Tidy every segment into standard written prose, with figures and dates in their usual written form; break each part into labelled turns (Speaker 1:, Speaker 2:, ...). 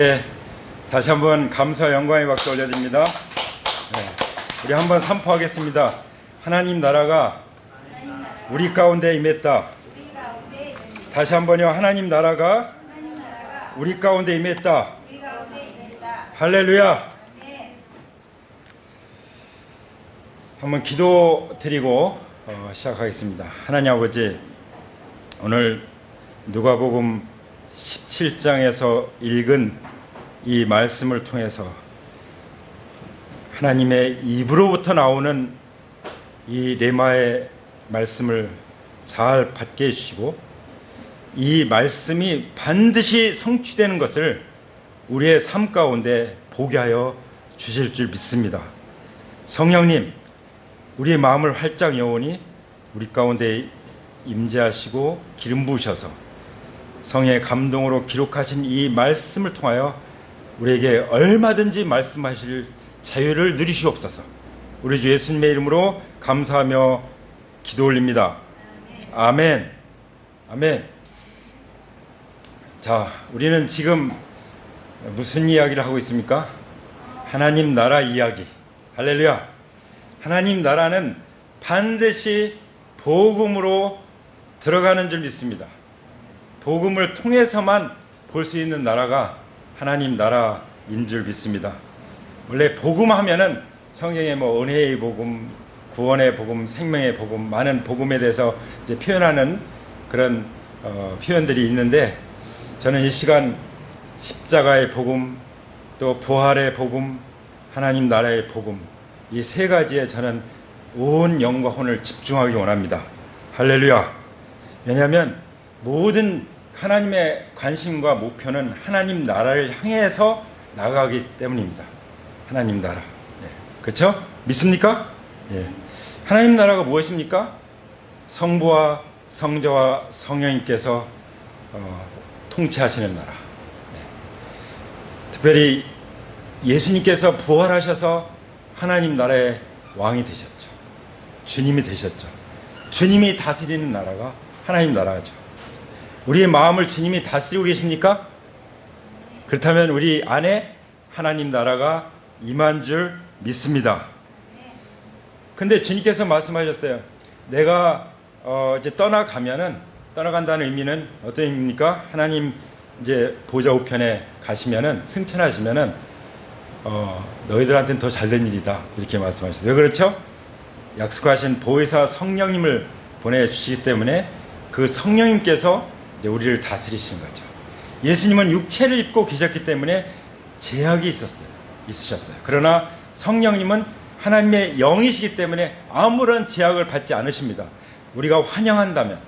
Speaker 1: 네, 다시 한번 감사 영광의 박수 올려드립니다. 네, 우리 한번 선포하겠습니다. 하나님 나라가 우리 가운데 임했다. 다시 한번요. 하나님 나라가 우리 가운데 임했다. 할렐루야. 한번 기도 드리고 시작하겠습니다. 하나님 아버지, 오늘 누가복음 17장에서 읽은 이 말씀을 통해서 하나님의 입으로부터 나오는 이 레마의 말씀을 잘 받게 해주시고, 이 말씀이 반드시 성취되는 것을 우리의 삶 가운데 보게 하여 주실 줄 믿습니다. 성령님, 우리의 마음을 활짝 여오니 우리 가운데 임재하시고 기름 부으셔서 성령의 감동으로 기록하신 이 말씀을 통하여 우리에게 얼마든지 말씀하실 자유를 누리시옵소서. 우리 주 예수님의 이름으로 감사하며 기도 올립니다. 아멘. 아멘. 자, 우리는 지금 무슨 이야기를 하고 있습니까? 하나님 나라 이야기. 할렐루야. 하나님 나라는 반드시 복음으로 들어가는 줄 믿습니다. 복음을 통해서만 볼 수 있는 나라가 하나님 나라인 줄 믿습니다. 원래 복음 하면은 성경에 은혜의 복음, 구원의 복음, 생명의 복음, 많은 복음에 대해서 이제 표현하는 그런 표현들이 있는데, 저는 이 시간 십자가의 복음, 또 부활의 복음, 하나님 나라의 복음, 이 세 가지에 저는 온 영과 혼을 집중하기 원합니다. 할렐루야. 왜냐하면 모든 하나님의 관심과 목표는 하나님 나라를 향해서 나가기 때문입니다. 하나님 나라. 그렇죠? 믿습니까? 하나님 나라가 무엇입니까? 성부와 성자와 성령님께서 통치하시는 나라. 특별히 예수님께서 부활하셔서 하나님 나라의 왕이 되셨죠. 주님이 되셨죠. 주님이 다스리는 나라가 하나님 나라죠. 우리의 마음을 주님이 다스리고 계십니까? 그렇다면 우리 안에 하나님 나라가 임한 줄 믿습니다. 근데 주님께서 말씀하셨어요. 내가 이제 떠나간다는 의미는 어떤 의미입니까? 하나님 이제 보좌 우편에 가시면은, 승천하시면은 너희들한테는 더 잘된 일이다, 이렇게 말씀하셨어요. 왜 그렇죠? 약속하신 보혜사 성령님을 보내주시기 때문에 그 성령님께서 이제 우리를 다스리시는 거죠. 예수님은 육체를 입고 계셨기 때문에 제약이 있으셨어요. 그러나 성령님은 하나님의 영이시기 때문에 아무런 제약을 받지 않으십니다. 우리가 환영한다면,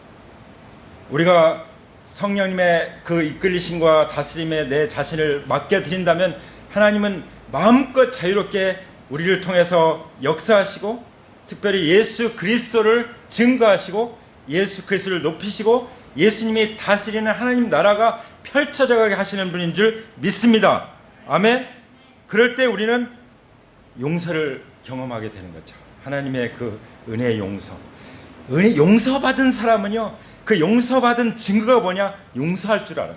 Speaker 1: 우리가 성령님의 그 이끌리심과 다스림에 내 자신을 맡겨드린다면, 하나님은 마음껏 자유롭게 우리를 통해서 역사하시고, 특별히 예수 그리스도를 증거하시고 예수 그리스도를 높이시고 예수님이 다스리는 하나님 나라가 펼쳐져 가게 하시는 분인 줄 믿습니다. 아멘. 그럴 때 우리는 용서를 경험하게 되는 거죠. 하나님의 그 은혜의 용서. 용서받은 사람은요, 그 용서받은 증거가 뭐냐? 용서할 줄 알아요.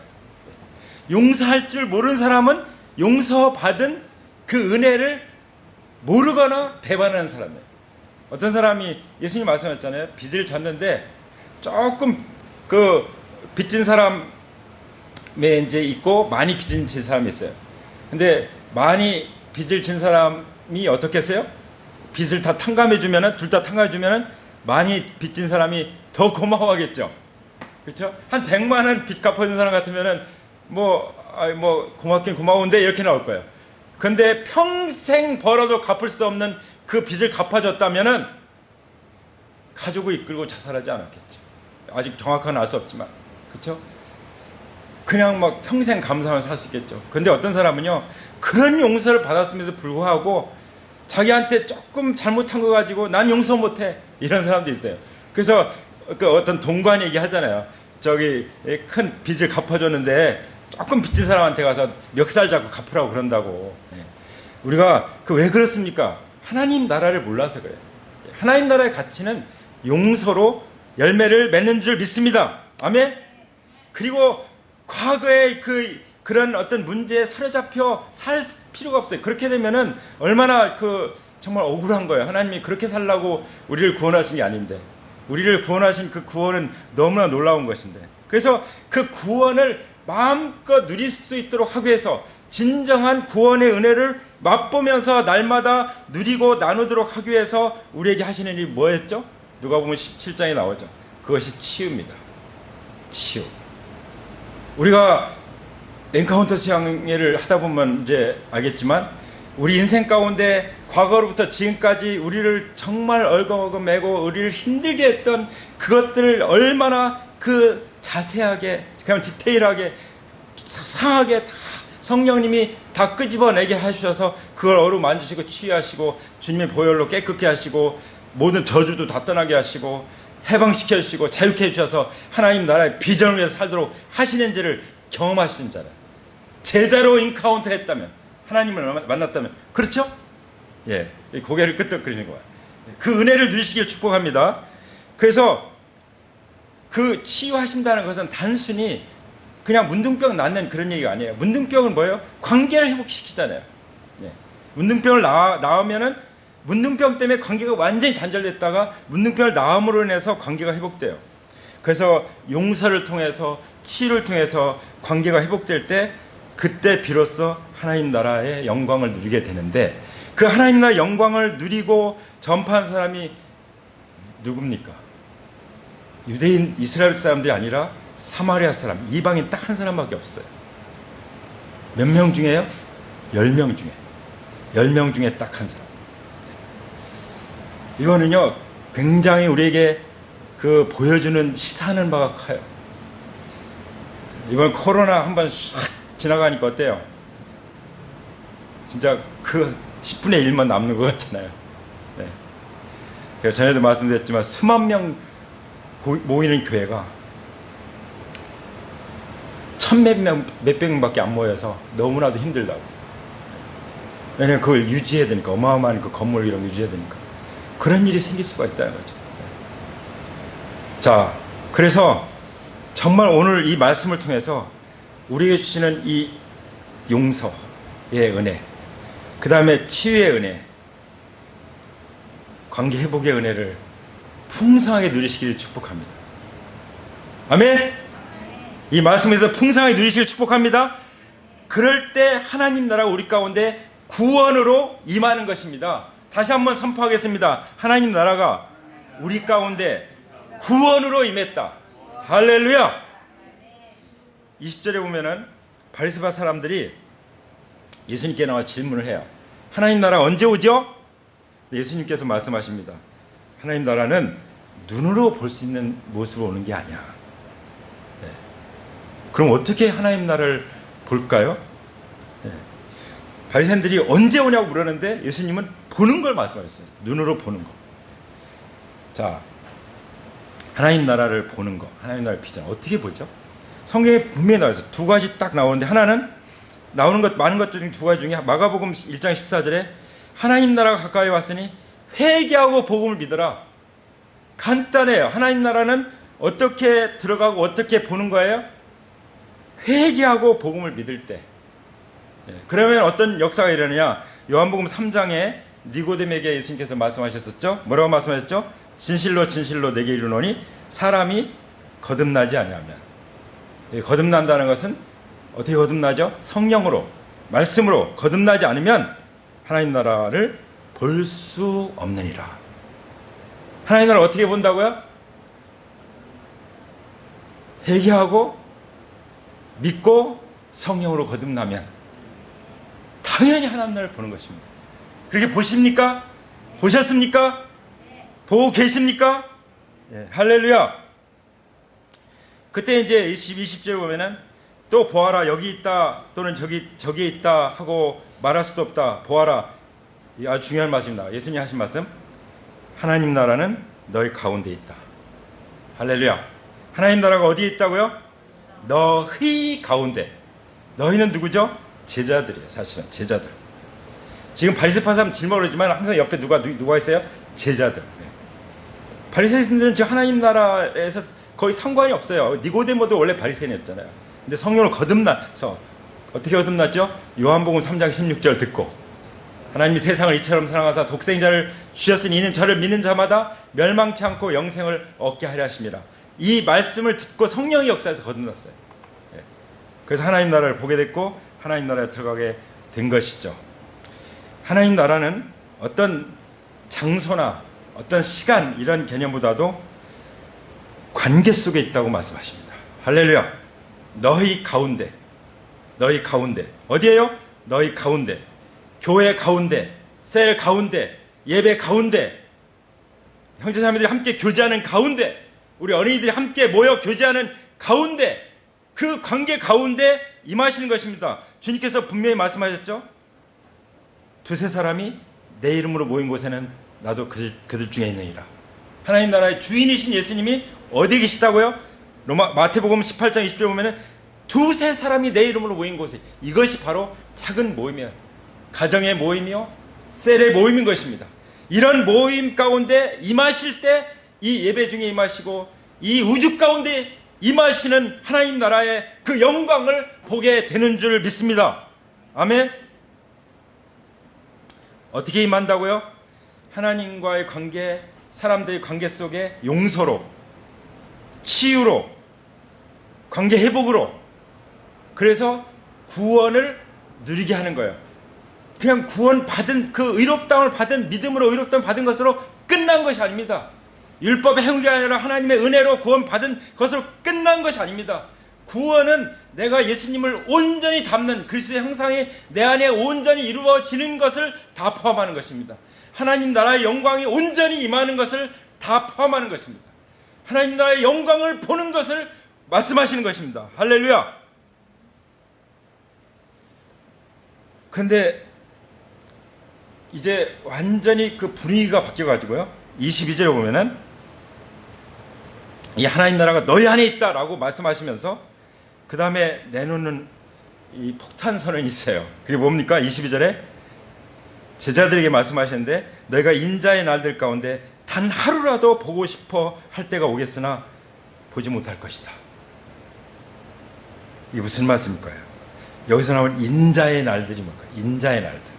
Speaker 1: 용서할 줄 모르는 사람은 용서받은 그 은혜를 모르거나 배반하는 사람이에요. 어떤 사람이, 예수님 말씀하셨잖아요. 빚을 졌는데 조금 그 빚진 사람에 이제 있고 많이 빚진 사람이 있어요. 근데 많이 빚을 진 사람이 어떻겠어요? 빚을 다 탕감해주면은, 둘 다 탕감해주면은 많이 빚진 사람이 더 고마워하겠죠. 그렇죠? 한 100만 원 빚 갚아준 사람 같으면은 고맙긴 고마운데 이렇게 나올 거예요. 근데 평생 벌어도 갚을 수 없는 그 빚을 갚아줬다면은 가족을 이끌고 자살하지 않았겠죠. 아직 정확한 알 수 없지만, 그렇죠? 그냥 평생 감사하면서 살 수 있겠죠. 근데 어떤 사람은요, 그런 용서를 받았음에도 불구하고 자기한테 조금 잘못한 거 가지고 난 용서 못해, 이런 사람도 있어요. 그래서 그 어떤 동관 얘기 하잖아요. 저기 큰 빚을 갚아줬는데 조금 빚진 사람한테 가서 멱살 잡고 갚으라고 그런다고. 우리가 왜 그렇습니까? 하나님 나라를 몰라서 그래요. 하나님 나라의 가치는 용서로 열매를 맺는 줄 믿습니다. 아멘. 그리고 과거의 그 그런 어떤 문제에 사로잡혀 살 필요가 없어요. 그렇게 되면은 얼마나 정말 억울한 거예요. 하나님이 그렇게 살라고 우리를 구원하신 게 아닌데, 우리를 구원하신 그 구원은 너무나 놀라운 것인데, 그래서 그 구원을 마음껏 누릴 수 있도록 하기 위해서 진정한 구원의 은혜를 맛보면서 날마다 누리고 나누도록 하기 위해서 우리에게 하시는 일이 뭐였죠? 누가복음 17장에 나오죠. 그것이 치유입니다. 치유. 우리가 엔카운터 수양회를 하다 보면 이제 알겠지만, 우리 인생 가운데 과거로부터 지금까지 우리를 정말 얼거먹어 매고 우리를 힘들게 했던 그것들을 얼마나 자세하게, 그냥 디테일하게, 상하게 다 성령님이 다 끄집어내게 하셔서 그걸 어루만지시고 치유하시고, 주님의 보혈로 깨끗게 하시고, 모든 저주도 다 떠나게 하시고, 해방시켜 주시고, 자유케 해주셔서 하나님 나라의 비전을 위해서 살도록 하시는 지를 경험하시는 자라. 제대로 인카운터 했다면, 하나님을 만났다면, 그렇죠? 예, 고개를 끄덕거리는 거야. 그 은혜를 누리시길 축복합니다. 그래서 그 치유하신다는 것은 단순히 그냥 문둥병 낫는 그런 얘기가 아니에요. 문둥병은 뭐예요? 관계를 회복시키잖아요. 예. 문둥병을 나으면은 문둥병 때문에 관계가 완전히 단절됐다가 문둥병을 나음으로 인해서 관계가 회복돼요. 그래서 용서를 통해서, 치유를 통해서 관계가 회복될 때, 그때 비로소 하나님 나라의 영광을 누리게 되는데, 그 하나님 나라의 영광을 누리고 전파한 사람이 누굽니까? 유대인 이스라엘 사람들이 아니라 사마리아 사람, 이방인 딱 한 사람밖에 없어요. 몇 명 중에요? 10명 중에. 10명 중에 딱 한 사람. 이거는요, 굉장히 우리에게 보여주는 시사하는 바가 커요. 이번 코로나 한번 싹 지나가니까 어때요? 진짜 10분의 1만 남는 것 같잖아요. 네. 제가 전에도 말씀드렸지만 수만 명 모이는 교회가 몇백 명밖에 안 모여서 너무나도 힘들다고. 왜냐하면 그걸 유지해야 되니까, 어마어마한 그 건물을 이런 거 유지해야 되니까. 그런 일이 생길 수가 있다는 거죠. 자, 그래서 정말 오늘 이 말씀을 통해서 우리에게 주시는 이 용서의 은혜, 그 다음에 치유의 은혜, 관계 회복의 은혜를 풍성하게 누리시기를 축복합니다. 아멘? 이 말씀에서 풍성하게 누리시기를 축복합니다. 그럴 때 하나님 나라가 우리 가운데 구원으로 임하는 것입니다. 다시 한번 선포하겠습니다. 하나님 나라가 우리 가운데 구원으로 임했다. 할렐루야. 20절에 보면은 바리새파 사람들이 예수님께 나와 질문을 해요. 하나님 나라 언제 오죠? 예수님께서 말씀하십니다. 하나님 나라는 눈으로 볼 수 있는 모습으로 오는 게 아니야. 네. 그럼 어떻게 하나님 나라를 볼까요? 네. 바리새인들이 언제 오냐고 물었는데 예수님은 보는 걸 말씀하셨어요. 눈으로 보는 거. 자, 하나님 나라를 보는 거, 하나님 나라의 비전 어떻게 보죠? 성경에 분명히 나와서 두 가지 딱 나오는데, 하나는 나오는 것 많은 것 중 두 가지 중에 마가복음 1장 14절에 하나님 나라가 가까이 왔으니 회개하고 복음을 믿어라. 간단해요. 하나님 나라는 어떻게 들어가고 어떻게 보는 거예요? 회개하고 복음을 믿을 때. 그러면 어떤 역사가 일어나냐? 요한복음 3장에 니고데메에게 예수님께서 말씀하셨었죠. 뭐라고 말씀하셨죠? 진실로 진실로 내게 이르노니 사람이 거듭나지 아니하면. 거듭난다는 것은 어떻게 거듭나죠? 성령으로, 말씀으로 거듭나지 않으면 하나님 나라를 볼 수 없느니라. 하나님 나라를 어떻게 본다고요? 회개하고 믿고 성령으로 거듭나면 당연히 하나님 나라를 보는 것입니다. 그렇게 보십니까? 보셨습니까? 보고 계십니까? 예, 할렐루야. 그때 이제 20절에 보면은 또 보아라 여기 있다 또는 저기 있다 하고 말할 수도 없다. 보아라. 이 아주 중요한 말씀입니다. 예수님이 하신 말씀. 하나님 나라는 너희 가운데 있다. 할렐루야. 하나님 나라가 어디에 있다고요? 너희 가운데. 너희는 누구죠? 제자들이에요. 사실은 제자들. 지금 바리새파 사람 질문을 하지만 항상 옆에 누가 있어요? 제자들. 바리새인들은 지금 하나님 나라에서 거의 상관이 없어요. 니고데모도 원래 바리새인이었잖아요. 근데 성령을 거듭나서 어떻게 거듭났죠? 요한복음 3장 16절 듣고 하나님이 세상을 이처럼 사랑하사 독생자를 주셨으니 이는 저를 믿는 자마다 멸망치 않고 영생을 얻게 하려 하심이라. 이 말씀을 듣고 성령의 역사에서 거듭났어요. 그래서 하나님 나라를 보게 됐고 하나님 나라에 들어가게 된 것이죠. 하나님 나라는 어떤 장소나 어떤 시간 이런 개념보다도 관계 속에 있다고 말씀하십니다. 할렐루야. 너희 가운데 어디에요? 너희 가운데, 교회 가운데, 셀 가운데, 예배 가운데, 형제자매들이 함께 교제하는 가운데, 우리 어린이들이 함께 모여 교제하는 가운데, 그 관계 가운데 임하시는 것입니다. 주님께서 분명히 말씀하셨죠. 두세 사람이 내 이름으로 모인 곳에는 나도 그들 중에 있느니라. 하나님 나라의 주인이신 예수님이 어디 계시다고요? 마태복음 18장 20절 보면은 두세 사람이 내 이름으로 모인 곳에, 이것이 바로 작은 모임이에요. 가정의 모임이요, 셀의 모임인 것입니다. 이런 모임 가운데 임하실 때 이 예배 중에 임하시고 이 우주 가운데 임하시는 하나님 나라의 그 영광을 보게 되는 줄 믿습니다. 아멘. 어떻게 임한다고요? 하나님과의 관계, 사람들의 관계 속에 용서로, 치유로, 관계 회복으로, 그래서 구원을 누리게 하는 거예요. 그냥 구원 받은, 그 의롭다움을 받은, 믿음으로 의롭다움 받은 것으로 끝난 것이 아닙니다. 율법의 행위가 아니라 하나님의 은혜로 구원 받은 것으로 끝난 것이 아닙니다. 구원은 내가 예수님을 온전히 닮는 그리스도의 형상이 내 안에 온전히 이루어지는 것을 다 포함하는 것입니다. 하나님 나라의 영광이 온전히 임하는 것을 다 포함하는 것입니다. 하나님 나라의 영광을 보는 것을 말씀하시는 것입니다. 할렐루야. 그런데 이제 완전히 그 분위기가 바뀌어가지고요, 22절에 보면은 이 하나님 나라가 너희 안에 있다라고 말씀하시면서 그 다음에 내놓는 이 폭탄 선언이 있어요. 그게 뭡니까? 22절에 제자들에게 말씀하셨는데 너희가 인자의 날들 가운데 단 하루라도 보고 싶어 할 때가 오겠으나 보지 못할 것이다. 이게 무슨 말씀일까요? 여기서 나온 인자의 날들이 뭘까요? 인자의 날들.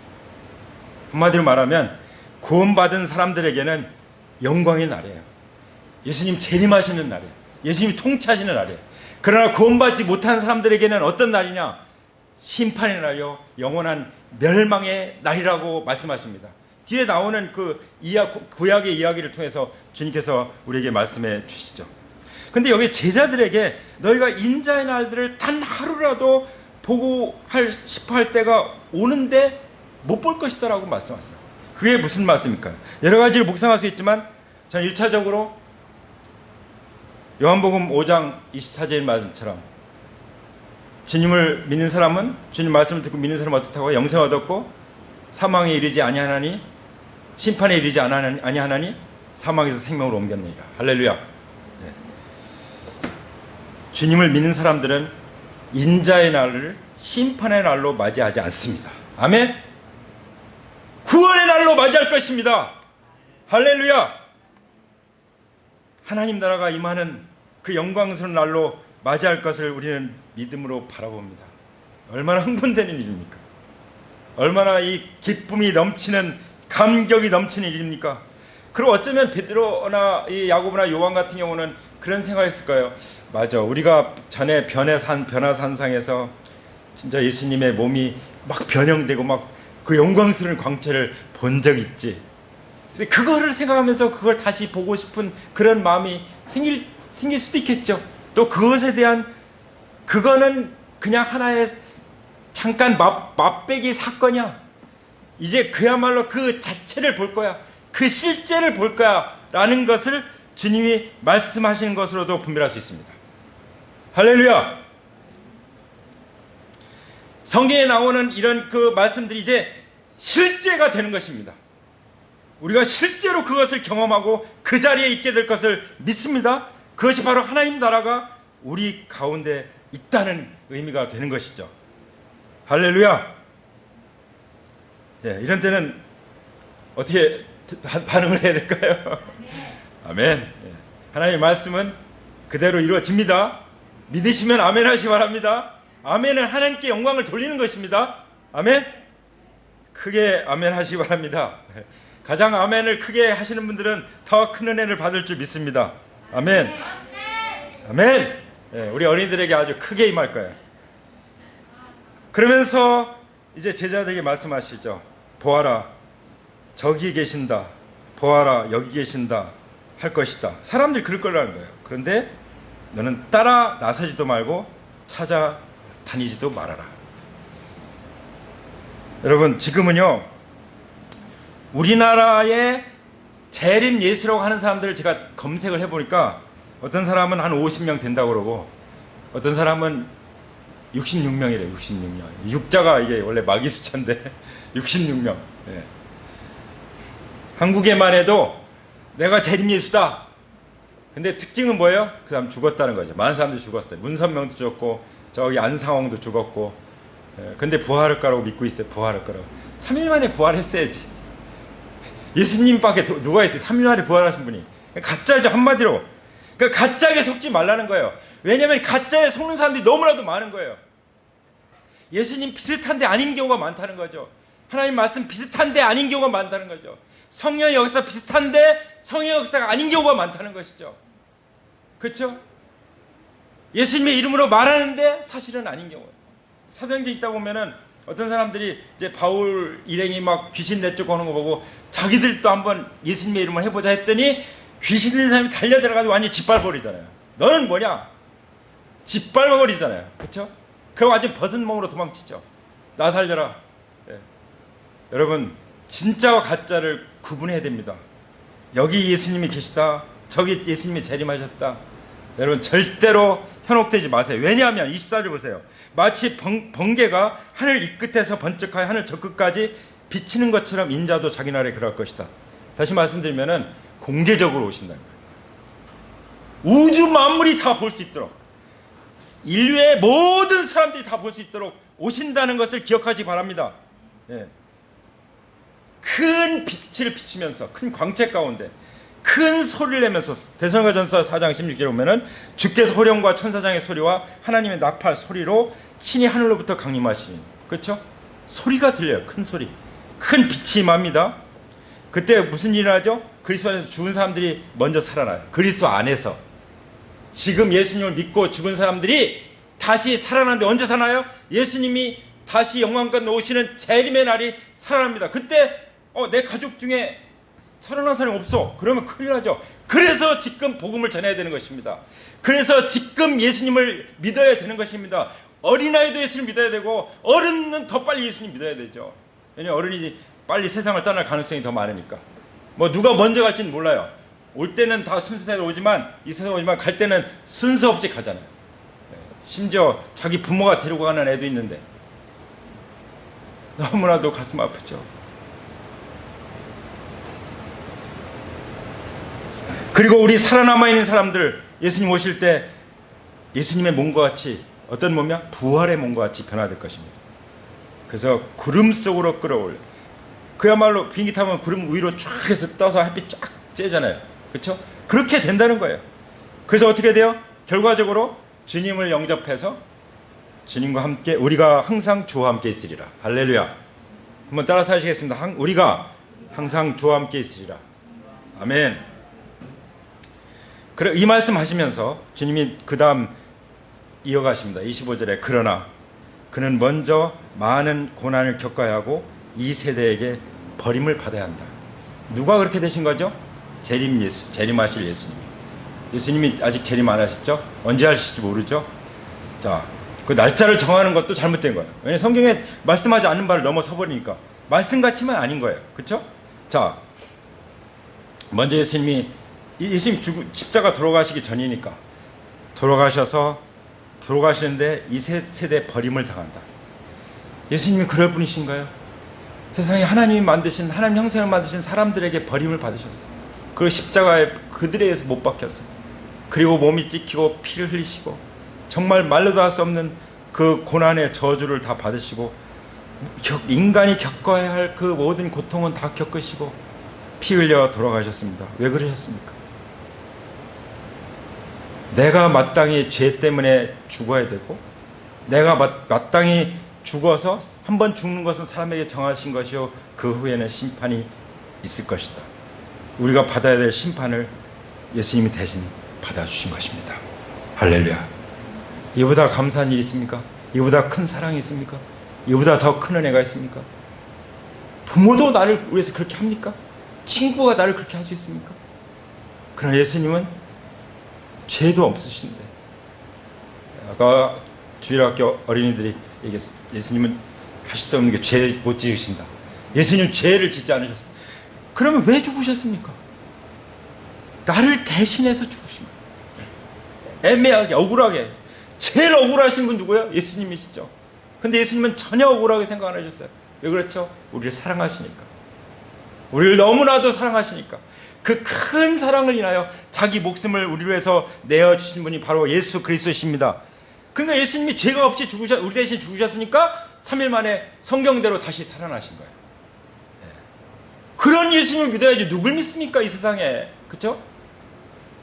Speaker 1: 한마디로 말하면 구원받은 사람들에게는 영광의 날이에요. 예수님 재림하시는 날이에요. 예수님이 통치하시는 날이에요. 그러나 구원받지 못한 사람들에게는 어떤 날이냐? 심판의 날이요, 영원한 멸망의 날이라고 말씀하십니다. 뒤에 나오는 그 구약의 이야기를 통해서 주님께서 우리에게 말씀해 주시죠. 근데 여기 제자들에게 너희가 인자의 날들을 단 하루라도 보고 싶어 할 때가 오는데 못 볼 것이다 라고 말씀하세요. 그게 무슨 말씀일까요? 여러 가지를 묵상할 수 있지만 저는 1차적으로 요한복음 5장 24절 말씀처럼 주님을 믿는 사람은, 주님 말씀을 듣고 믿는 사람은 어떻다고? 영생을 얻었고 사망에 이르지 아니하나니, 심판에 이르지 아니하나니 사망에서 생명으로 옮겼느니라. 할렐루야. 네. 주님을 믿는 사람들은 인자의 날을 심판의 날로 맞이하지 않습니다. 아멘. 구원의 날로 맞이할 것입니다. 할렐루야. 하나님 나라가 임하는 그 영광스러운 날로 맞이할 것을 우리는 믿음으로 바라봅니다. 얼마나 흥분되는 일입니까? 얼마나 이 기쁨이 넘치는, 감격이 넘치는 일입니까? 그리고 어쩌면 베드로나 이 야고보나 요한 같은 경우는 그런 생각했을 거예요. 맞아, 우리가 전에 변화산상에서 진짜 예수님의 몸이 막 변형되고 막 그 영광스러운 광채를 본 적 있지. 그래서 그거를 생각하면서 그걸 다시 보고 싶은 그런 마음이 생길 수도 있겠죠. 또 그것에 대한, 그거는 그냥 하나의 잠깐 맛배기 사건이야. 이제 그야말로 그 자체를 볼 거야. 그 실제를 볼 거야. 라는 것을 주님이 말씀하시는 것으로도 분별할 수 있습니다. 할렐루야. 성경에 나오는 이런 그 말씀들이 이제 실제가 되는 것입니다. 우리가 실제로 그것을 경험하고 그 자리에 있게 될 것을 믿습니다. 그것이 바로 하나님 나라가 우리 가운데 있다는 의미가 되는 것이죠. 할렐루야. 예, 이런 때는 어떻게 반응을 해야 될까요? 아멘. 예, 하나님의 말씀은 그대로 이루어집니다. 믿으시면 아멘 하시기 바랍니다. 아멘은 하나님께 영광을 돌리는 것입니다. 아멘. 크게 아멘 하시기 바랍니다. 가장 아멘을 크게 하시는 분들은 더 큰 은혜를 받을 줄 믿습니다. 아멘. 아멘. 우리 어린이들에게 아주 크게 임할 거예요. 그러면서 이제 제자들에게 말씀하시죠. 보아라, 저기 계신다. 보아라, 여기 계신다. 할 것이다. 사람들이 그럴 거라는 거예요. 그런데 너는 따라 나서지도 말고 찾아다니지도 말아라. 여러분, 지금은요, 우리나라의 재림 예수라고 하는 사람들을 제가 검색을 해보니까 어떤 사람은 한 50명 된다고 그러고 어떤 사람은 66명이래요. 66명. 육자가 이게 원래 마귀 숫자인데 66명. 네. 한국에만 해도 내가 재림 예수다. 근데 특징은 뭐예요? 그 사람 죽었다는 거죠. 많은 사람들이 죽었어요. 문선명도 죽었고 저기 안상홍도 죽었고. 근데 부활할 거라고 믿고 있어요. 부활할 거라고. 3일 만에 부활했어야지. 예수님밖에 누가 있어요? 3일 만에 부활하신 분이. 가짜죠, 한마디로. 그러니까 가짜에 속지 말라는 거예요. 왜냐하면 가짜에 속는 사람들이 너무나도 많은 거예요. 예수님 비슷한데 아닌 경우가 많다는 거죠. 하나님 말씀 비슷한데 아닌 경우가 많다는 거죠. 성령의 역사 비슷한데 성령의 역사가 아닌 경우가 많다는 것이죠. 그렇죠? 예수님의 이름으로 말하는데 사실은 아닌 경우. 사도행전 있다 보면은 어떤 사람들이 이제 바울 일행이 막 귀신 내쫓고 하는 거 보고 자기들도 한번 예수님의 이름을 해보자 했더니 귀신 있는 사람이 달려들어가지고 완전히 짓밟아버리잖아요. 너는 뭐냐? 짓밟아버리잖아요. 그렇죠? 그리고 완전 벗은 몸으로 도망치죠. 나 살려라. 네. 여러분, 진짜와 가짜를 구분해야 됩니다. 여기 예수님이 계시다, 저기 예수님이 재림하셨다. 여러분, 절대로 현혹되지 마세요. 왜냐하면 24절 보세요. 마치 번개가 하늘 이 끝에서 번쩍하여 하늘 저 끝까지 비치는 것처럼 인자도 자기 나라에 그럴 것이다. 다시 말씀드리면은 공개적으로 오신다는 거예요. 우주 만물이 다 볼 수 있도록, 인류의 모든 사람들이 다 볼 수 있도록 오신다는 것을 기억하시기 바랍니다. 예. 큰 빛을 비치면서, 큰 광채 가운데 큰 소리를 내면서, 데살로니가전서 4장 16절에 보면은 주께서 호령과 천사장의 소리와 하나님의 나팔 소리로 친히 하늘로부터 강림하시니, 그렇죠? 소리가 들려요. 큰 소리, 큰 빛이 임합니다. 그때 무슨 일을 하죠? 그리스도 안에서 죽은 사람들이 먼저 살아나요. 그리스도 안에서 지금 예수님을 믿고 죽은 사람들이 다시 살아나는데 언제 살아나요? 예수님이 다시 영광과 오시는 재림의 날이 살아납니다. 그때 내 가족 중에 살아난 사람이 없어. 그러면 큰일 나죠. 그래서 지금 복음을 전해야 되는 것입니다. 그래서 지금 예수님을 믿어야 되는 것입니다. 어린아이도 예수님 믿어야 되고 어른은 더 빨리 예수님 믿어야 되죠. 왜냐하면 어른이 빨리 세상을 떠날 가능성이 더 많으니까. 뭐 누가 먼저 갈지는 몰라요. 올 때는 다 순서대로 오지만, 이 세상 오지만 갈 때는 순서 없이 가잖아요. 심지어 자기 부모가 데리고 가는 애도 있는데 너무나도 가슴 아프죠. 그리고 우리 살아남아 있는 사람들, 예수님 오실 때 예수님의 몸과 같이, 어떤 몸이야? 부활의 몸과 같이 변화될 것입니다. 그래서 구름 속으로 끌어올려. 그야말로 비행기 타면 구름 위로 쫙 해서 떠서 햇빛 쫙 쬐잖아요. 그렇죠? 그렇게 된다는 거예요. 그래서 어떻게 돼요? 결과적으로 주님을 영접해서 주님과 함께, 우리가 항상 주와 함께 있으리라. 할렐루야. 한번 따라서 하시겠습니다. 우리가 항상 주와 함께 있으리라. 아멘. 그래, 이 말씀 하시면서 주님이 그 다음 이어가십니다. 25절에 그러나 그는 먼저 많은 고난을 겪어야 하고 이 세대에게 버림을 받아야 한다. 누가 그렇게 되신 거죠? 재림하실 예수님이. 예수님이 아직 재림 안 하셨죠? 언제 하실지 모르죠? 자, 그 날짜를 정하는 것도 잘못된 거예요. 왜냐하면 성경에 말씀하지 않는 바를 넘어서 버리니까. 말씀 같지만 아닌 거예요. 그렇죠? 자, 먼저 예수님 십자가 돌아가시기 전이니까 돌아가시는데 이 세대 버림을 당한다. 예수님이 그럴 분이신가요? 세상에 하나님이 만드신, 하나님 형상을 만드신 사람들에게 버림을 받으셨어요. 그리고 십자가에 그들에 의해서 못 박혔어요. 그리고 몸이 찢기고 피를 흘리시고 정말 말로도 할 수 없는 그 고난의 저주를 다 받으시고 인간이 겪어야 할 그 모든 고통은 다 겪으시고 피 흘려 돌아가셨습니다. 왜 그러셨습니까? 내가 마땅히 죄 때문에 죽어야 되고 내가 마땅히 죽어서 한 번 죽는 것은 사람에게 정하신 것이요 그 후에는 심판이 있을 것이다. 우리가 받아야 될 심판을 예수님이 대신 받아주신 것입니다. 할렐루야. 이보다 감사한 일이 있습니까? 이보다 큰 사랑이 있습니까? 이보다 더 큰 은혜가 있습니까? 부모도 나를 위해서 그렇게 합니까? 친구가 나를 그렇게 할 수 있습니까? 그러나 예수님은 죄도 없으신데, 아까 주일학교 어린이들이 얘기했어요. 예수님은 하실 수 없는 게 죄 못 지으신다. 예수님 죄를 짓지 않으셨습니다. 그러면 왜 죽으셨습니까? 나를 대신해서 죽으신 거예요. 애매하게, 억울하게. 제일 억울하신 분 누구예요? 예수님이시죠. 근데 예수님은 전혀 억울하게 생각 안 하셨어요. 왜 그렇죠? 우리를 사랑하시니까. 우리를 너무나도 사랑하시니까. 그 큰 사랑을 인하여 자기 목숨을 우리를 위해서 내어주신 분이 바로 예수 그리스도십니다. 그러니까 예수님이 죄가 없이 우리 대신 죽으셨으니까 3일 만에 성경대로 다시 살아나신 거예요. 그런 예수님을 믿어야지 누굴 믿습니까? 이 세상에. 그렇죠?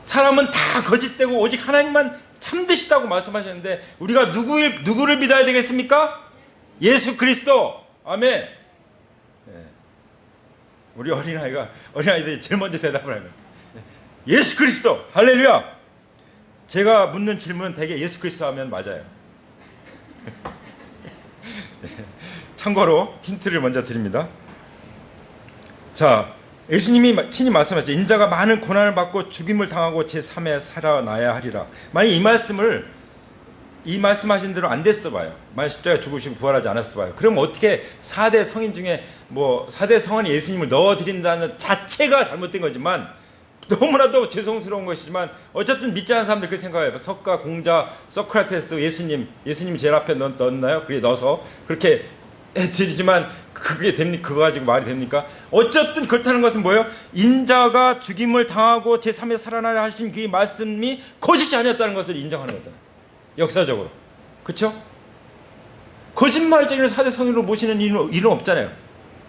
Speaker 1: 사람은 다 거짓되고 오직 하나님만 참되시다고 말씀하셨는데 우리가 누구를 믿어야 되겠습니까? 예수 그리스도. 아멘. 우리 어린아이들이 제일 먼저 대답을 합니다. 예수 그리스도. 할렐루야. 제가 묻는 질문은 대개 예수 그리스도 하면 맞아요. 참고로 힌트를 먼저 드립니다. 자, 예수님이 친히 말씀하셨죠. 인자가 많은 고난을 받고 죽임을 당하고 제3에 살아나야 하리라. 만약 이 말씀하신 대로 안 됐어 봐요. 만약 십자가에 죽으시고 부활하지 않았어 봐요. 그럼 어떻게 4대 성인 중에 4대 성원이 예수님을 넣어드린다는 자체가 잘못된 거지만, 너무나도 죄송스러운 것이지만 어쨌든 믿지 않는 사람들 그렇게 생각해요. 석가, 공자, 소크라테스, 예수님이 제일 앞에 넣었나요? 그게 넣어서 그렇게 드리지만 그게 됩니까? 그거 가지고 말이 됩니까? 어쨌든 그렇다는 것은 뭐예요? 인자가 죽임을 당하고 제3에 살아나려 하신 그 말씀이 거짓이 아니었다는 것을 인정하는 거잖아요. 역사적으로. 그렇죠? 거짓말쟁이를 4대 성인으로 모시는 일은 없잖아요.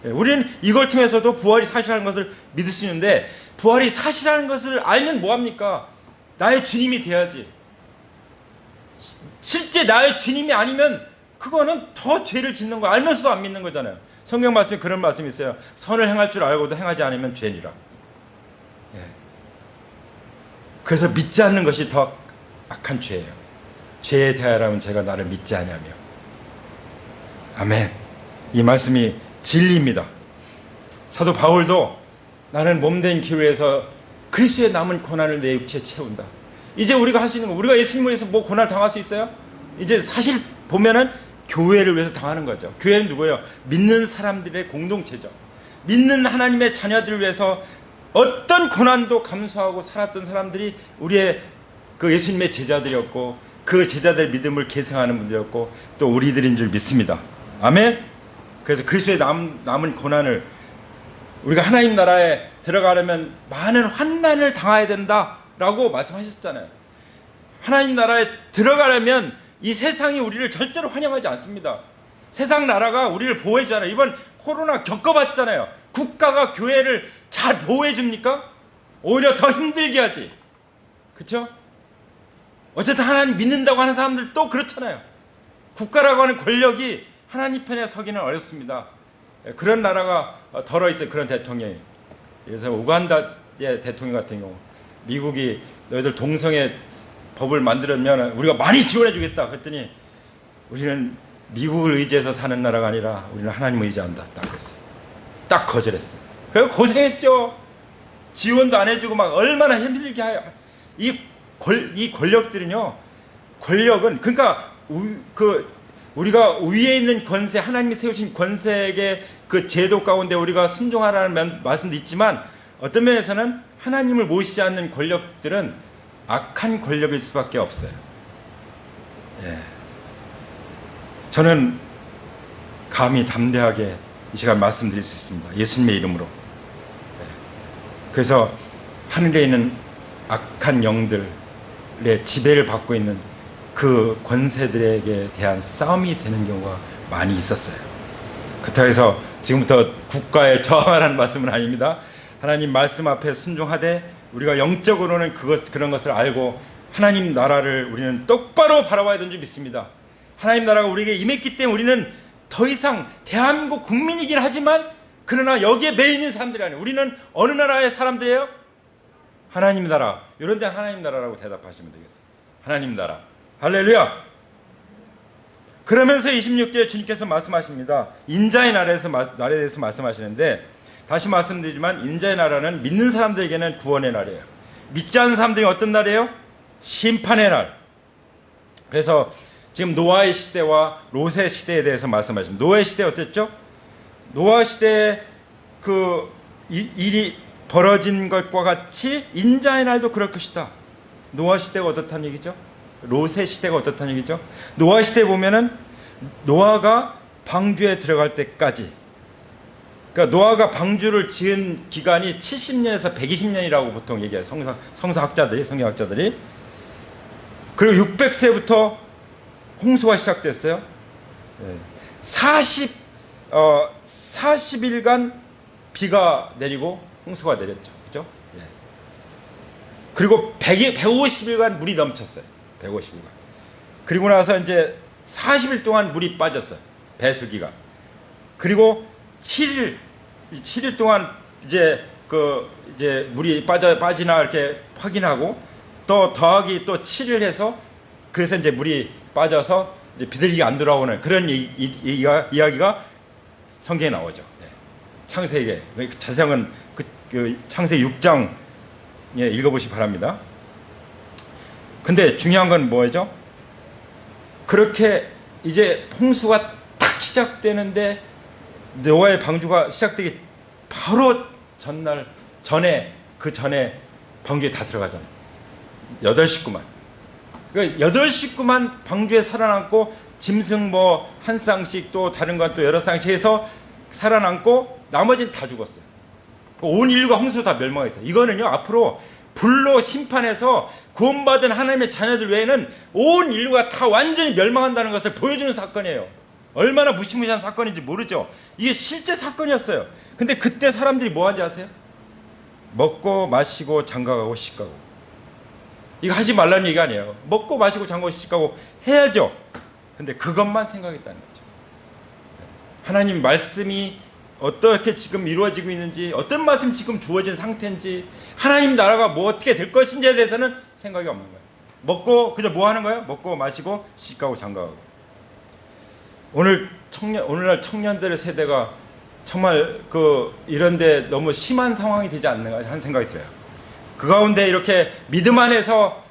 Speaker 1: 우리는 이걸 통해서도 부활이 사실하는 것을 믿을 수 있는데, 부활이 사실하는 것을 알면 뭐합니까? 나의 주님이 돼야지. 실제 나의 주님이 아니면 그거는 더 죄를 짓는 거 알면서도 안 믿는 거잖아요. 성경 말씀에 그런 말씀이 있어요. 선을 행할 줄 알고도 행하지 않으면 죄니라. 그래서 믿지 않는 것이 더 악한 죄예요. 죄에 대하여라면 제가 나를 믿지 아니하며. 아멘. 이 말씀이 진리입니다. 사도 바울도 나는 몸된 기회에서 그리스도의 남은 고난을 내 육체에 채운다. 이제 우리가 할 수 있는 거, 우리가 예수님을 위해서 뭐 고난을 당할 수 있어요? 이제 사실 보면은 교회를 위해서 당하는 거죠. 교회는 누구예요? 믿는 사람들의 공동체죠. 믿는 하나님의 자녀들을 위해서 어떤 고난도 감수하고 살았던 사람들이 우리의 그 예수님의 제자들이었고, 그 제자들의 믿음을 계승하는 분들이었고, 또 우리들인 줄 믿습니다. 아멘. 그래서 그리스도의 남은 고난을, 우리가 하나님 나라에 들어가려면 많은 환난을 당해야 된다라고 말씀하셨잖아요. 하나님 나라에 들어가려면 이 세상이 우리를 절대로 환영하지 않습니다. 세상 나라가 우리를 보호해 주잖아요. 이번 코로나 겪어봤잖아요. 국가가 교회를 잘 보호해 줍니까? 오히려 더 힘들게 하지. 그렇죠? 어쨌든 하나님 믿는다고 하는 사람들 또 그렇잖아요. 국가라고 하는 권력이 하나님 편에 서기는 어렵습니다. 그런 나라가 덜어 있어요. 그런 대통령이. 그래서 우간다의 대통령 같은 경우, 미국이 너희들 동성애 법을 만들면 우리가 많이 지원해 주겠다. 그랬더니 우리는 미국을 의지해서 사는 나라가 아니라 우리는 하나님을 의지한다. 딱 그랬어요. 딱 거절했어요. 그래서 고생했죠. 지원도 안 해주고 막 얼마나 힘들게 해요. 이 권력들은요, 권력은 그러니까 우리가 위에 있는 권세, 하나님이 세우신 권세의 그 제도 가운데 우리가 순종하라는 말씀도 있지만, 어떤 면에서는 하나님을 모시지 않는 권력들은 악한 권력일 수밖에 없어요. 저는 감히 담대하게 이 시간 말씀드릴 수 있습니다. 예수님의 이름으로. 그래서 하늘에 있는 악한 영들의 지배를 받고 있는 그 권세들에게 대한 싸움이 되는 경우가 많이 있었어요. 그렇다고 해서 지금부터 국가에 저항하라는 말씀은 아닙니다. 하나님 말씀 앞에 순종하되 우리가 영적으로는 그런 것을 알고 하나님 나라를 우리는 똑바로 바라봐야 되는 줄 믿습니다. 하나님 나라가 우리에게 임했기 때문에 우리는 더 이상 대한민국 국민이긴 하지만 그러나 여기에 매여 있는 사람들이 아니에요. 우리는 어느 나라의 사람들이에요? 하나님 나라. 이런 데는 하나님 나라라고 대답하시면 되겠어요. 하나님 나라. 할렐루야. 그러면서 26절에 주님께서 말씀하십니다. 인자의 나라에 대해서 말씀하시는데, 다시 말씀드리지만 인자의 나라는 믿는 사람들에게는 구원의 날이에요. 믿지 않는 사람들이 어떤 날이에요? 심판의 날. 그래서 지금 노아의 시대와 롯의 시대에 대해서 말씀하십니다. 노아의 시대 어땠죠? 노아 시대에 그 일이 벌어진 것과 같이 인자의 날도 그럴 것이다. 노아 시대가 어떻다는 얘기죠? 롯의 시대가 어떻다는 얘기죠? 노아 시대에 보면은 노아가 방주에 들어갈 때까지, 그러니까 노아가 방주를 지은 기간이 70년에서 120년이라고 보통 얘기해요. 성경학자들이. 그리고 600세부터 홍수가 시작됐어요. 40일간 비가 내리고 홍수가 내렸죠. 그죠? 그리고 150일간 물이 넘쳤어요. 150일간. 그리고 나서 이제 40일 동안 물이 빠졌어요. 배수기가. 그리고 7일 동안 이제 물이 빠지나 이렇게 확인하고 또 더하기 또 7일 해서, 그래서 이제 물이 빠져서 이제 비둘기가 안 돌아오는 그런 이야기가 성경에 나오죠. 창세기에. 자세한 그 창세기 6장 읽어보시기 바랍니다. 근데 중요한 건 뭐죠? 그렇게 이제 홍수가 딱 시작되는데, 노아의 방주가 시작되기 바로 그 전에 방주에 다 들어가잖아요. 8식구만. 그러니까 8식구만 방주에 살아남고, 짐승 뭐 한 쌍씩 또 다른 건 또 여러 쌍씩 해서 살아남고 나머지는 다 죽었어요. 온 인류가 홍수로 다 멸망했어요. 이거는요, 앞으로 불로 심판해서 구원받은 하나님의 자녀들 외에는 온 인류가 다 완전히 멸망한다는 것을 보여주는 사건이에요. 얼마나 무시무시한 사건인지 모르죠. 이게 실제 사건이었어요. 근데 그때 사람들이 뭐 하는지 아세요? 먹고 마시고 장가가고 시가고. 이거 하지 말라는 얘기 아니에요. 먹고 마시고 장가고 시가고 해야죠. 근데 그것만 생각했다는 거죠. 하나님 말씀이 어떻게 지금 이루어지고 있는지, 어떤 말씀이 지금 주어진 상태인지, 하나님 나라가 뭐 어떻게 될 것인지에 대해서는 생각이 없는 거예요. 그저 뭐 하는 거예요? 먹고 마시고 시가고 장가가고. 오늘날 청년들의 세대가 정말 이런데 너무 심한 상황이 되지 않는가 하는 생각이 들어요. 그 가운데 이렇게 믿음 안에서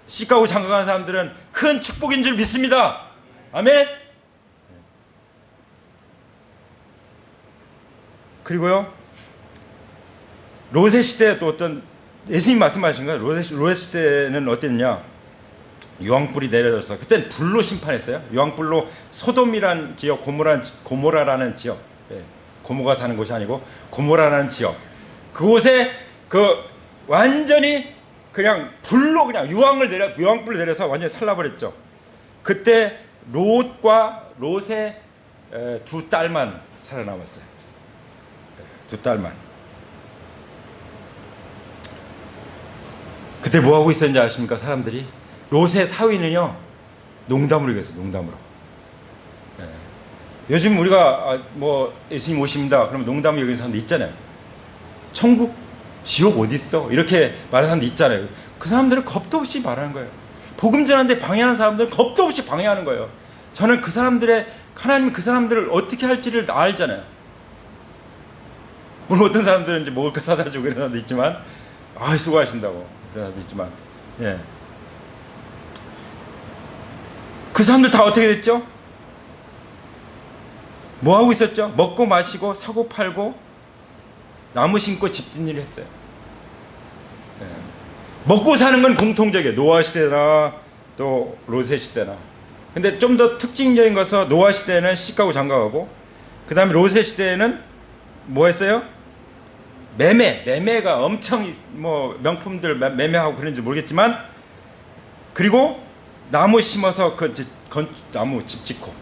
Speaker 1: 시가고 장가가는 사람들은 큰 축복인 줄 믿습니다. 아멘. 그리고요, 롯의 시대에 또 어떤, 예수님 말씀하신 거예요. 롯의 시대는 어땠냐? 유황불이 내려져서, 그때는 불로 심판했어요. 유황불로 소돔이라는 지역, 고모라라는 지역, 고모가 사는 곳이 아니고 고모라라는 지역, 그곳에 완전히 그냥 불로 그냥 유황불을 내려서 완전히 살라버렸죠. 그때 롯의 2딸만 살아남았어요. 2딸만. 그때 뭐 하고 있었는지 아십니까? 사람들이 롯의 사위는요, 농담으로 얘기했어요. 농담으로. 요즘 우리가 뭐 예수님 오십니다 그러면 농담으로 여기는 사람들 있잖아요. 천국 지옥 어디 있어? 이렇게 말하는 사람들 있잖아요. 그 사람들은 겁도 없이 말하는 거예요. 복음 전하는데 방해하는 사람들은 겁도 없이 방해하는 거예요. 저는 하나님 그 사람들을 어떻게 할지를 알잖아요. 물론 어떤 사람들은 이제 먹을 거 사다 주고 그런 사람도 있지만, 수고하신다고 그런 사람도 있지만, 그 사람들 다 어떻게 됐죠? 뭐 하고 있었죠? 먹고 마시고 사고 팔고 나무 심고 집 짓는 일을 했어요. 먹고 사는 건 공통적이에요. 노아 시대나 또 롯의 시대나. 근데 좀 더 특징적인 것은 노아 시대는 시가고 장가가고, 그 다음에 롯의 시대에는 뭐 했어요? 매매가 엄청 뭐 명품들 매매하고 그런지 모르겠지만, 그리고 나무 심어서 나무 집 짓고,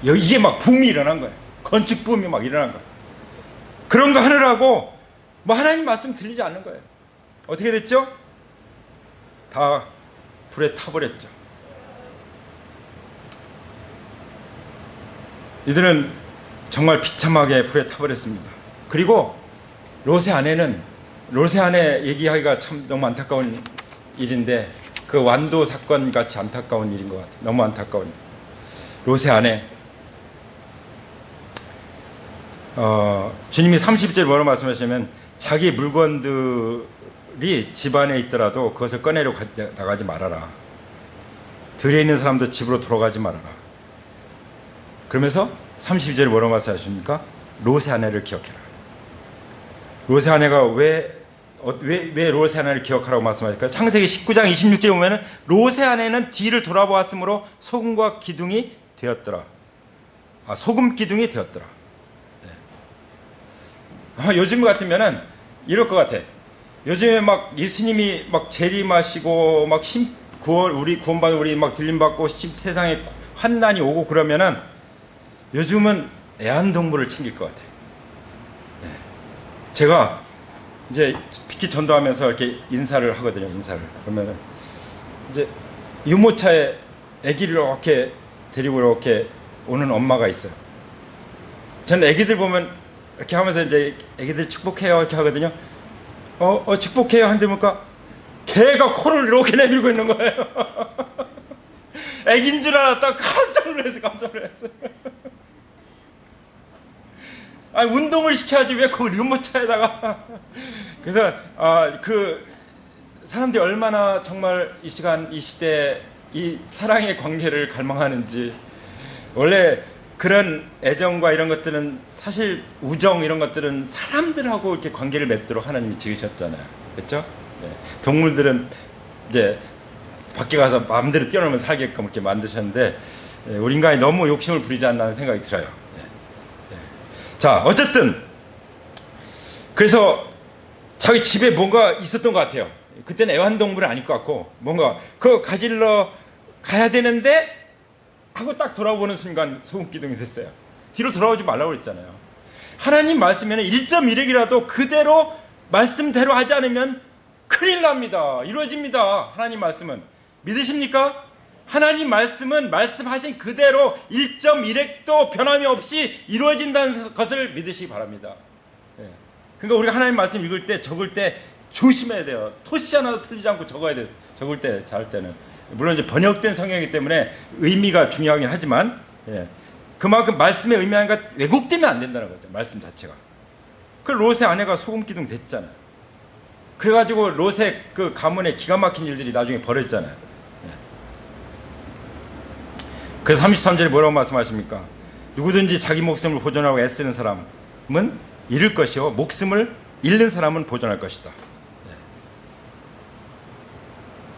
Speaker 1: 이게 막 붐이 일어난 거예요. 건축 붐이 막 일어난 거예요. 그런 거 하느라고 뭐 하나님 말씀 들리지 않는 거예요. 어떻게 됐죠? 다 불에 타버렸죠. 이들은 정말 비참하게 불에 타버렸습니다. 그리고 롯의 아내 얘기하기가 참 너무 안타까운 일인데, 그 완도 사건 같이 안타까운 일인 것 같아요. 너무 안타까운 일. 롯의 아내, 주님이 30절 뭐라고 말씀하시면, 자기 물건들이 집 안에 있더라도 그것을 꺼내려 나가지 말아라. 들에 있는 사람도 집으로 돌아가지 말아라. 그러면서 32절에 뭐라고 말씀하십니까? 롯의 아내를 기억해라. 롯의 아내가 왜 롯의 아내를 기억하라고 말씀하실까요? 창세기 19장 26절에 보면 롯의 아내는 뒤를 돌아보았으므로 소금과 기둥이 되었더라. 소금 기둥이 되었더라. 네. 요즘 같으면은 이럴 것 같아. 요즘에 막 예수님이 막 재림하시고 막 우리 구원받은 우리 막 들림받고 세상에 환난이 오고 그러면은 요즘은 애완동물을 챙길 것 같아. 네. 제가 이제 피키 전도하면서 이렇게 인사를 하거든요. 그러면은 이제 유모차에 아기를 이렇게 데리고 이렇게 오는 엄마가 있어요. 저는 아기들 보면 이렇게 하면서 이제 아기들 축복해요 이렇게 하거든요. 축복해요 한다니까 개가 코를 이렇게 내밀고 있는 거예요. 아기인 줄 알았다. 깜짝 놀랐어요. 운동을 시켜야지 왜 그 유모차에다가. 그래서 그 사람들이 얼마나 정말 이 시간 이 시대 이 사랑의 관계를 갈망하는지. 원래 그런 애정과 이런 것들은 사실 우정 이런 것들은 사람들하고 이렇게 관계를 맺도록 하나님이 지으셨잖아요. 그렇죠? 네. 동물들은 이제 밖에 가서 마음대로 뛰어놀면서 살게끔 이렇게 만드셨는데, 우리 인간이 너무 욕심을 부리지 않나 하는 생각이 들어요. 자, 어쨌든 그래서 자기 집에 뭔가 있었던 것 같아요. 그때는 애완동물은 아닐 것 같고 뭔가 그거 가지러 가야 되는데 하고 딱 돌아보는 순간 소금기둥이 됐어요. 뒤로 돌아오지 말라고 그랬잖아요. 하나님 말씀에는 1.1핵이라도 그대로 말씀대로 하지 않으면 큰일 납니다. 이루어집니다. 하나님 말씀은. 믿으십니까? 하나님 말씀은 말씀하신 그대로 1.1핵도 변함이 없이 이루어진다는 것을 믿으시기 바랍니다. 예. 그러니까 우리가 하나님 말씀 읽을 때 적을 때 조심해야 돼요. 토시 하나도 틀리지 않고 적어야 돼요. 적을 때 잘 때는. 물론 이제 번역된 성경이기 때문에 의미가 중요하긴 하지만, 예. 그만큼 말씀의 의미가 왜곡되면 안 된다는 거죠. 말씀 자체가. 그 롯의 아내가 소금기둥 됐잖아요. 그래가지고 롯의 그 가문에 기가 막힌 일들이 나중에 벌어졌잖아요. 그래서 33절에 뭐라고 말씀하십니까? 누구든지 자기 목숨을 보존하고 애쓰는 사람은 잃을 것이요 목숨을 잃는 사람은 보존할 것이다.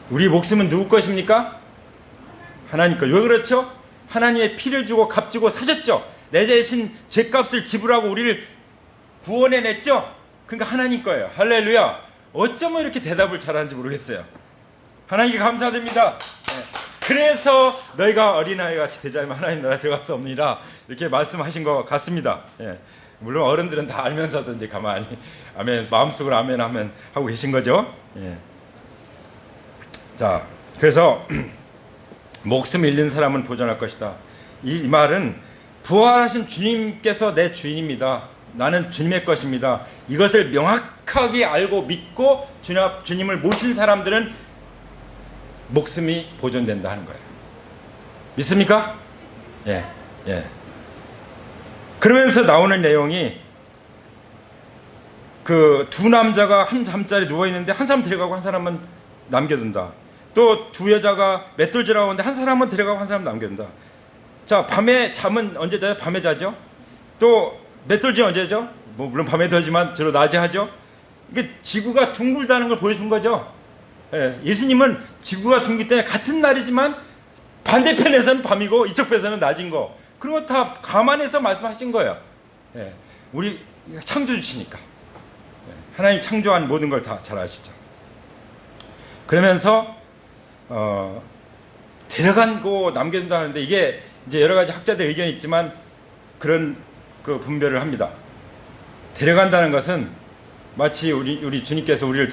Speaker 1: 우리 목숨은 누구 것입니까? 하나님 것. 왜 그렇죠? 하나님의 피를 주고 값주고 사셨죠. 내 대신 죄값을 지불하고 우리를 구원해냈죠. 그러니까 하나님 거예요. 할렐루야. 어쩌면 이렇게 대답을 잘하는지 모르겠어요. 하나님께 감사드립니다. 그래서 너희가 어린아이 같이 되지 않으면 하나님 나라에 들어갈 수 없느니라 이렇게 말씀하신 것 같습니다. 예. 물론 어른들은 다 알면서도 이제 가만히 아멘, 마음속으로 아멘 하면 하고 계신 거죠. 예. 자, 그래서 목숨 잃는 사람은 보존할 것이다. 이 말은 부활하신 주님께서 내 주인입니다. 나는 주님의 것입니다. 이것을 명확하게 알고 믿고 주님을 모신 사람들은 목숨이 보존된다 하는 거예요. 믿습니까? 예, 예. 그러면서 나오는 내용이 그 두 남자가 한 잠자리 누워 있는데 한 사람 데려가고 한 사람은 남겨둔다. 또 두 여자가 맷돌질하고 있는데 한 사람은 데려가고 한 사람 남겨둔다. 자, 밤에 잠은 언제 자요? 밤에 자죠. 또 맷돌질 언제 죠? 뭐 물론 밤에 들지만 주로 낮에 하죠. 이게 지구가 둥글다는 걸 보여준 거죠. 예, 예수님은 지구가 둥기 때문에 같은 날이지만 반대편에서는 밤이고 이쪽 편에서는 낮인 거, 그런 거 다 감안해서 말씀하신 거예요. 예, 우리 창조주시니까. 예, 하나님 창조한 모든 걸 다 잘 아시죠. 그러면서 데려간고 남겨둔다는데 이게 이제 여러 가지 학자들 의견이 있지만 그런 그 분별을 합니다. 데려간다는 것은 마치 우리 주님께서 우리를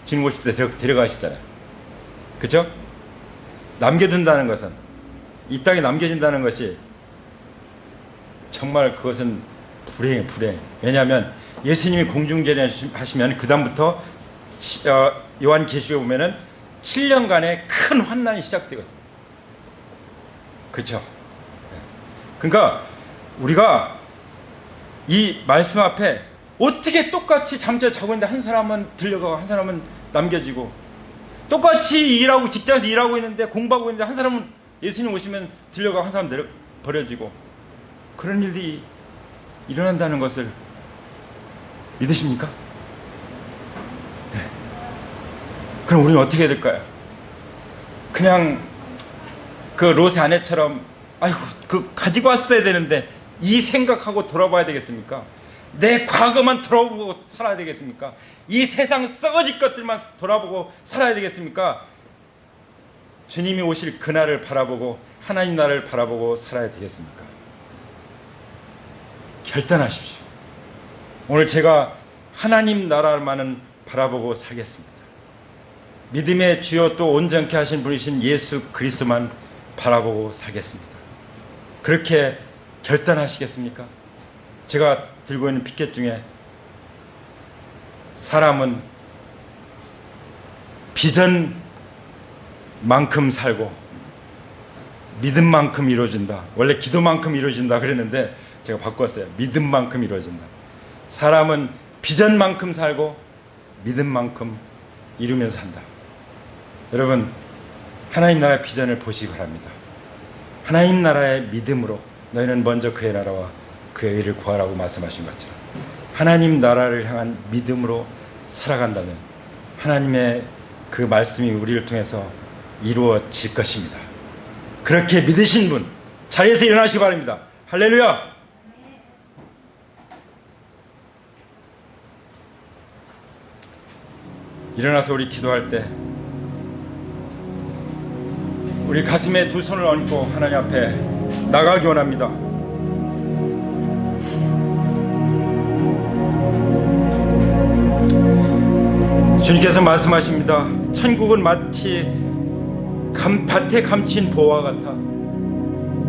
Speaker 1: 주님 오실 때 데려가시잖아요. 그렇죠? 남겨둔다는 것은, 이 땅에 남겨진다는 것이 정말 그것은 불행. 왜냐하면 예수님이 공중제례 하시면 그 다음부터 요한계시록에 보면은 7년간의 큰 환난이 시작되거든요. 그렇죠? 그러니까 우리가 이 말씀 앞에 어떻게 똑같이 잠자리 자고 있는데 한 사람은 들려가고 한 사람은 남겨지고, 똑같이 일하고 직장에서 일하고 있는데 공부하고 있는데 한 사람은 예수님 오시면 들려가고 한 사람은 버려지고, 그런 일들이 일어난다는 것을 믿으십니까? 네. 그럼 우리는 어떻게 해야 될까요? 그냥 그 롯의 아내처럼 아이고 그 가지고 왔어야 되는데 이 생각하고 돌아봐야 되겠습니까? 내 과거만 돌아보고 살아야 되겠습니까? 이 세상 썩어질 것들만 돌아보고 살아야 되겠습니까? 주님이 오실 그날을 바라보고 하나님 나라를 바라보고 살아야 되겠습니까? 결단하십시오. 오늘 제가 하나님 나라만은 바라보고 살겠습니다. 믿음의 주요 또 온전케 하신 분이신 예수 그리스도만 바라보고 살겠습니다. 그렇게 결단하시겠습니까? 제가 들고 있는 피켓 중에 사람은 비전만큼 살고 믿음만큼 이루어진다. 원래 기도만큼 이루어진다 그랬는데 제가 바꿨어요. 믿음만큼 이루어진다. 사람은 비전만큼 살고 믿음만큼 이루면서 산다. 여러분, 하나님 나라의 비전을 보시기 바랍니다. 하나님 나라의 믿음으로 너희는 먼저 그의 나라와 그의 의를 구하라고 말씀하신 것처럼 하나님 나라를 향한 믿음으로 살아간다면 하나님의 그 말씀이 우리를 통해서 이루어질 것입니다. 그렇게 믿으신 분 자리에서 일어나시기 바랍니다. 할렐루야. 일어나서 우리 기도할 때 우리 가슴에 두 손을 얹고 하나님 앞에 나가기 원합니다. 주님께서 말씀하십니다. 천국은 마치 밭에 감친 보화 같아.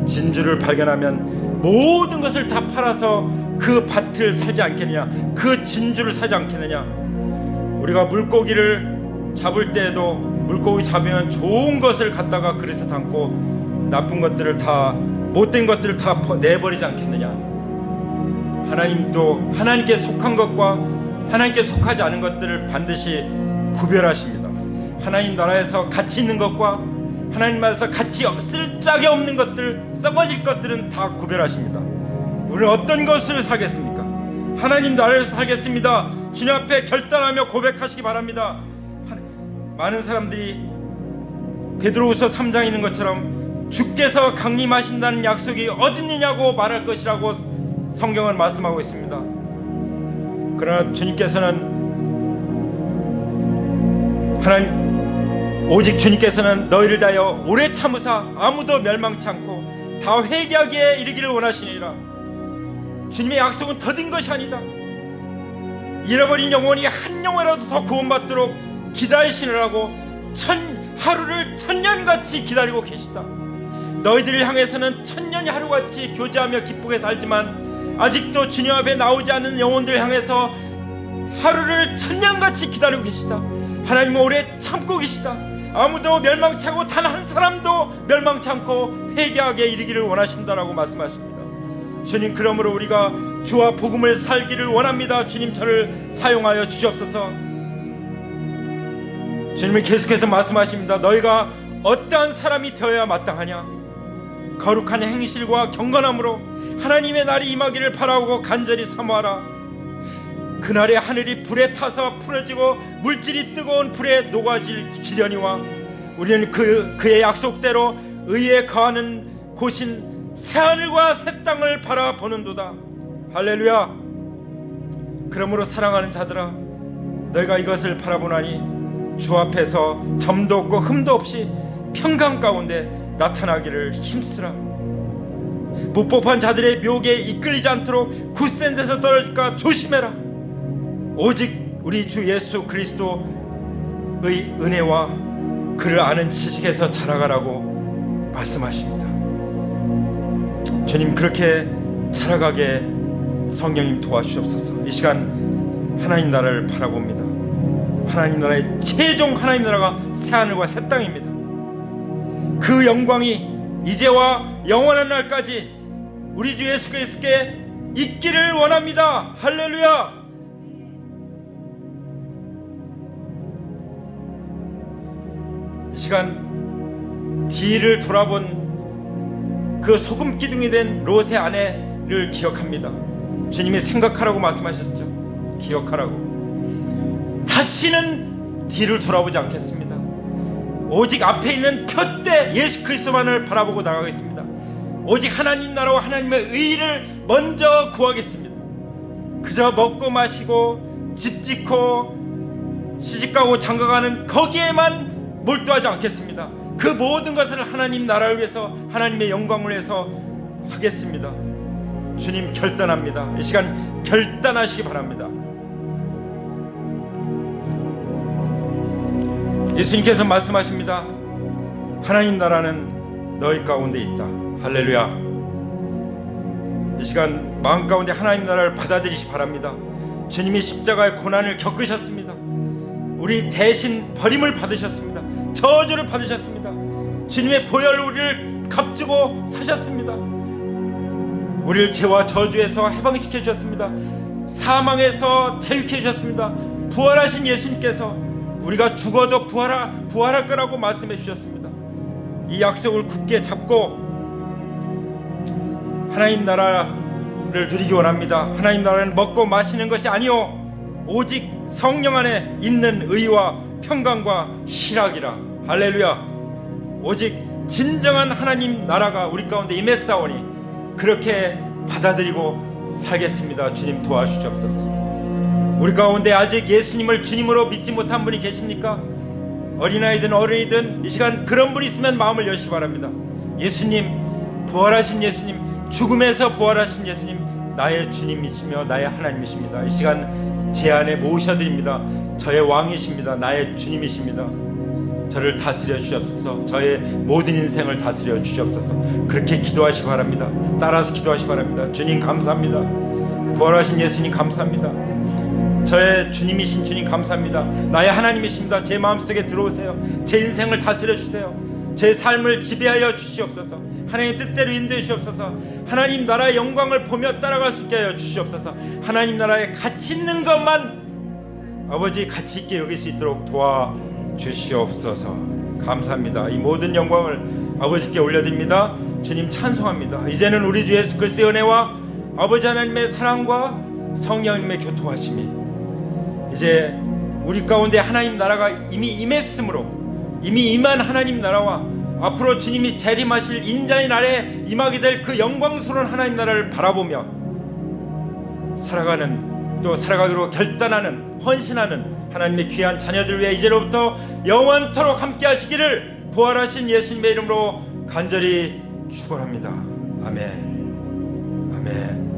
Speaker 1: 진주를 발견하면 모든 것을 다 팔아서 그 밭을 사지 않겠느냐, 그 진주를 사지 않겠느냐. 우리가 물고기를 잡을 때에도 물고기 잡으면 좋은 것을 갖다가 그릇에 담고 나쁜 것들을 다, 못된 것들을 다 내버리지 않겠느냐. 하나님도 하나님께 속한 것과 하나님께 속하지 않은 것들을 반드시 구별하십니다. 하나님 나라에서 가치 있는 것과 하나님 나라에서 가치 쓸 짝이 없는 것들, 썩어질 것들은 다 구별하십니다. 우리는 어떤 것을 살겠습니까? 하나님 나라에서 살겠습니다. 주님 앞에 결단하며 고백하시기 바랍니다. 많은 사람들이 베드로후서 3장에 있는 것처럼 주께서 강림하신다는 약속이 어딨느냐고 말할 것이라고 성경은 말씀하고 있습니다. 그러나 주님께서는 오직 주님께서는 너희를 다하여 오래 참으사 아무도 멸망치 않고 다 회개하기에 이르기를 원하시니라. 주님의 약속은 더딘 것이 아니다. 잃어버린 영혼이 한 영혼이라도 더 구원받도록 기다리시느라고 하루를 천년같이 기다리고 계시다. 너희들을 향해서는 천년이 하루같이 교제하며 기쁘게 살지만 아직도 주님 앞에 나오지 않는 영혼들을 향해서 하루를 천년같이 기다리고 계시다. 하나님은 오래 참고 계시다. 아무도 멸망치 않고 단 한 사람도 멸망치 않고 회개하게 이르기를 원하신다라고 말씀하십니다. 주님, 그러므로 우리가 주와 복음을 살기를 원합니다. 주님, 저를 사용하여 주시옵소서. 주님은 계속해서 말씀하십니다. 너희가 어떠한 사람이 되어야 마땅하냐? 거룩한 행실과 경건함으로 하나님의 날이 임하기를 바라고 간절히 사모하라. 그날에 하늘이 불에 타서 풀어지고 물질이 뜨거운 불에 녹아지려니와 우리는 그의 약속대로 의에 거하는 곳인 새하늘과 새 땅을 바라보는도다. 할렐루야. 그러므로 사랑하는 자들아, 너희가 이것을 바라보나니 주 앞에서 점도 없고 흠도 없이 평강 가운데 나타나기를 힘쓰라. 무법한 자들의 묘기에 이끌리지 않도록 굳센 데서 떨어질까 조심해라. 오직 우리 주 예수 그리스도의 은혜와 그를 아는 지식에서 자라가라고 말씀하십니다. 주님, 그렇게 자라가게 성령님 도와주시옵소서. 이 시간 하나님 나라를 바라봅니다. 하나님 나라의 최종 하나님 나라가 새하늘과 새 땅입니다. 그 영광이 이제와 영원한 날까지 우리 주 예수 그리스도께 있기를 원합니다. 할렐루야. 이 시간 뒤를 돌아본 그 소금 기둥이 된 롯의 아내를 기억합니다. 주님이 생각하라고 말씀하셨죠. 기억하라고. 다시는 뒤를 돌아보지 않겠습니다. 오직 앞에 있는 표대 예수 그리스도만을 바라보고 나가겠습니다. 오직 하나님 나라와 하나님의 의를 먼저 구하겠습니다. 그저 먹고 마시고 집 짓고 시집가고 장가가는 거기에만 몰두하지 않겠습니다. 그 모든 것을 하나님 나라를 위해서 하나님의 영광을 위해서 하겠습니다. 주님 결단합니다. 이 시간 결단하시기 바랍니다. 예수님께서 말씀하십니다. 하나님 나라는 너희 가운데 있다. 할렐루야. 이 시간 마음 가운데 하나님 나라를 받아들이시 바랍니다. 주님이 십자가의 고난을 겪으셨습니다. 우리 대신 버림을 받으셨습니다. 저주를 받으셨습니다. 주님의 보혈로 우리를 값주고 사셨습니다. 우리를 죄와 저주에서 해방시켜 주셨습니다. 사망에서 자유케 해주셨습니다. 부활하신 예수님께서 우리가 죽어도 부활할 거라고 말씀해 주셨습니다. 이 약속을 굳게 잡고 하나님 나라를 누리기 원합니다. 하나님 나라는 먹고 마시는 것이 아니요 오직 성령 안에 있는 의와 평강과 희락이라. 할렐루야. 오직 진정한 하나님 나라가 우리 가운데 임했사오니 그렇게 받아들이고 살겠습니다. 주님 도와주시옵소서. 우리 가운데 아직 예수님을 주님으로 믿지 못한 분이 계십니까? 어린아이든 어른이든 이 시간 그런 분이 있으면 마음을 여시기 바랍니다. 예수님, 부활하신 예수님, 죽음에서 부활하신 예수님, 나의 주님이시며 나의 하나님이십니다. 이 시간 제 안에 모셔드립니다. 저의 왕이십니다. 나의 주님이십니다. 저를 다스려 주시옵소서. 저의 모든 인생을 다스려 주시옵소서. 그렇게 기도하시기 바랍니다. 따라서 기도하시기 바랍니다. 주님 감사합니다. 부활하신 예수님 감사합니다. 저의 주님이신 주님 감사합니다. 나의 하나님이십니다. 제 마음속에 들어오세요. 제 인생을 다스려 주세요. 제 삶을 지배하여 주시옵소서. 하나님의 뜻대로 인도해 주시옵소서. 하나님 나라의 영광을 보며 따라갈 수 있게 하여 주시옵소서. 하나님 나라에 가치 있는 것만 아버지 가치 있게 여길 수 있도록 도와주시옵소서. 감사합니다. 이 모든 영광을 아버지께 올려드립니다. 주님 찬송합니다. 이제는 우리 주 예수 그리스도의 은혜와 아버지 하나님의 사랑과 성령님의 교통하심이 이제 우리 가운데 하나님 나라가 이미 임했으므로 이미 임한 하나님 나라와 앞으로 주님이 재림하실 인자의 날에 임하게 될 그 영광스러운 하나님 나라를 바라보며 살아가는 또 살아가기로 결단하는 헌신하는 하나님의 귀한 자녀들 위해 이제로부터 영원토록 함께 하시기를 부활하신 예수님의 이름으로 간절히 축원합니다. 아멘. 아멘.